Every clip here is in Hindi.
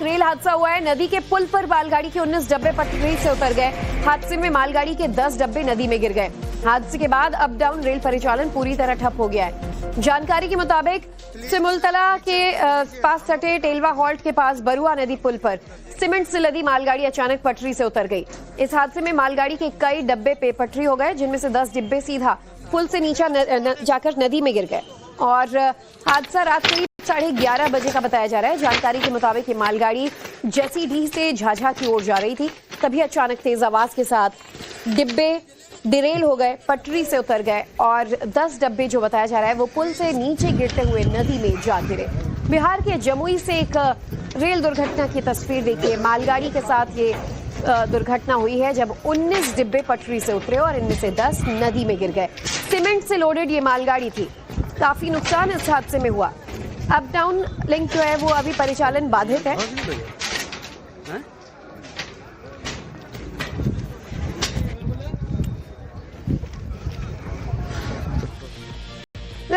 रेल हादसा हुआ है। नदी के पुल पर मालगाड़ी के 19 डब्बे पटरी से उतर गए। हादसे में मालगाड़ी के 10 डब्बे नदी में गिर गए। हादसे के बाद अप डाउन रेल परिचालन पूरी तरह ठप हो गया है। जानकारी के मुताबिक सिमुलतला के पास सटे टेलवा हॉल्ट के पास बरुआ नदी पुल पर सीमेंट से लदी मालगाड़ी अचानक पटरी से उतर गई। इस हादसे में मालगाड़ी के कई डब्बे बेपटरी हो गए, जिनमें से 10 डिब्बे सीधा पुल से नीचे जाकर नदी में गिर गए और हादसा रात करीब 11:30 बजे का बताया जा रहा है। जानकारी के मुताबिक ये मालगाड़ी जसीडीह से झाझा की ओर जा रही थी, तभी अचानक तेज आवाज के साथ डिब्बे डिरेल हो गए, पटरी से उतर गए और 10 डब्बे जो बताया जा रहा है वो पुल से नीचे गिरते हुए नदी में जा गिरे। बिहार के जमुई से एक रेल दुर्घटना की तस्वीर देखिए। मालगाड़ी के साथ ये दुर्घटना हुई है जब 19 डिब्बे पटरी से उतरे और इनमें से 10 नदी में गिर गए। सीमेंट से लोडेड ये मालगाड़ी थी। काफी नुकसान इस हादसे में हुआ। अप डाउन लिंक जो है वो अभी परिचालन बाधित है।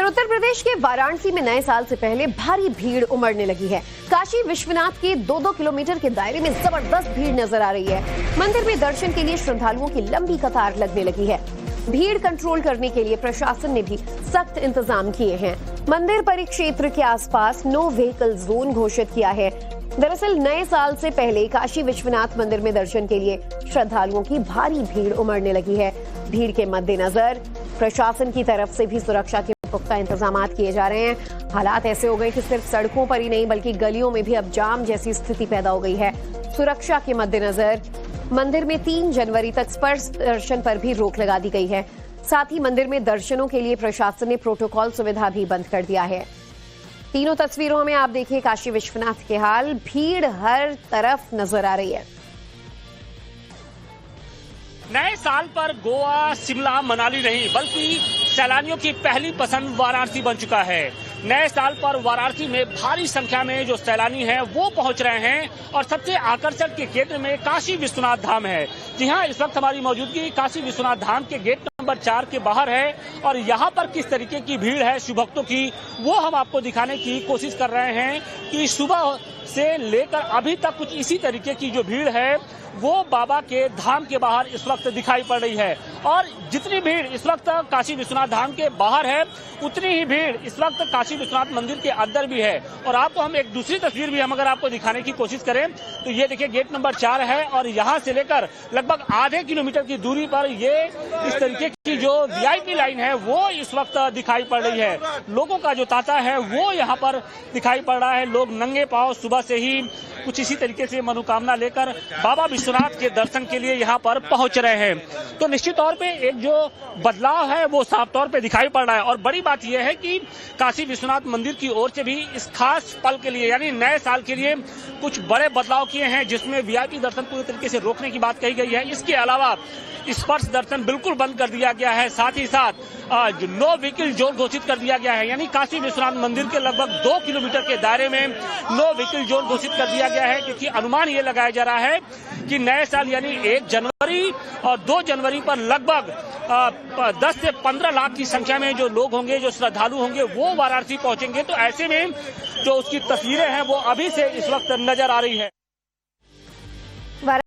उत्तर प्रदेश के वाराणसी में नए साल से पहले भारी भीड़ उमड़ने लगी है। काशी विश्वनाथ के 2-2 किलोमीटर के दायरे में जबरदस्त भीड़ नजर आ रही है। मंदिर में दर्शन के लिए श्रद्धालुओं की लंबी कतार लगने लगी है। भीड़ कंट्रोल करने के लिए प्रशासन ने भी सख्त इंतजाम किए हैं। मंदिर परिक्षेत्र के आसपास नो व्हीकल जोन घोषित किया है। दरअसल नए साल से पहले काशी विश्वनाथ मंदिर में दर्शन के लिए श्रद्धालुओं की भारी भीड़ उमड़ने लगी है। भीड़ के मद्देनजर प्रशासन की तरफ से भी सुरक्षा के पुख्ता इंतजाम किए जा रहे हैं। हालात ऐसे हो गए कि सिर्फ सड़कों पर ही नहीं बल्कि गलियों में भी अब जाम जैसी स्थिति पैदा हो गई है। सुरक्षा के मद्देनजर मंदिर में 3 जनवरी तक स्पर्श दर्शन पर भी रोक लगा दी गई है। साथ ही मंदिर में दर्शनों के लिए प्रशासन ने प्रोटोकॉल सुविधा भी बंद कर दिया है। तीनों तस्वीरों में आप देखिए काशी विश्वनाथ के हाल। भीड़ हर तरफ नजर आ रही है। नए साल पर गोवा, शिमला, मनाली नहीं बल्कि सैलानियों की पहली पसंद वाराणसी बन चुका है। नए साल पर वाराणसी में भारी संख्या में जो सैलानी हैं वो पहुंच रहे हैं और सबसे आकर्षण के केंद्र में काशी विश्वनाथ धाम है। जी हां, इस वक्त हमारी मौजूदगी काशी विश्वनाथ धाम के गेट नंबर 4 के बाहर है और यहाँ पर किस तरीके की भीड़ है शिव भक्तों की वो हम आपको दिखाने की कोशिश कर रहे हैं कि सुबह से लेकर अभी तक कुछ इसी तरीके की जो भीड़ है वो बाबा के धाम के बाहर इस वक्त दिखाई पड़ रही है। और जितनी भीड़ इस वक्त काशी विश्वनाथ धाम के बाहर है उतनी ही भीड़ इस वक्त काशी विश्वनाथ मंदिर के अंदर भी है। और आपको हम एक दूसरी तस्वीर भी हम अगर आपको दिखाने की कोशिश करें तो ये देखिए गेट नंबर 4 है और यहाँ से लेकर लगभग आधे किलोमीटर की दूरी पर ये इस तरीके की जो वीआईपी लाइन है वो इस वक्त दिखाई पड़ रही है। लोगों का जो तांता है वो यहाँ पर दिखाई पड़ रहा है। लोग नंगे पांव सुबह से ही कुछ इसी तरीके से मनोकामना लेकर बाबा विश्वनाथ के दर्शन के लिए यहाँ पर पहुंच रहे हैं। तो निश्चित तौर पे एक जो बदलाव है वो साफ तौर पे दिखाई पड़ रहा है। और बड़ी बात यह है कि काशी विश्वनाथ मंदिर की ओर से भी इस खास पल के लिए यानी नए साल के लिए कुछ बड़े बदलाव किए हैं, जिसमें वीआईपी दर्शन पूरी तरीके से रोकने की बात कही गई है। इसके अलावा स्पर्श दर्शन बिल्कुल बंद कर दिया गया है। साथ ही साथ नो व्हीकल जोन घोषित कर दिया गया है, यानी काशी विश्वनाथ मंदिर के लगभग 2 किलोमीटर के दायरे में नो व्हीकल जोन घोषित कर दिया गया है। क्योंकि अनुमान ये लगाया जा रहा है कि नए साल यानी 1 जनवरी और 2 जनवरी पर लगभग 10 से 15 लाख की संख्या में जो लोग होंगे, जो श्रद्धालु होंगे वो वाराणसी पहुंचेंगे। तो ऐसे में जो उसकी तस्वीरें हैं वो अभी से इस वक्त नजर आ रही है।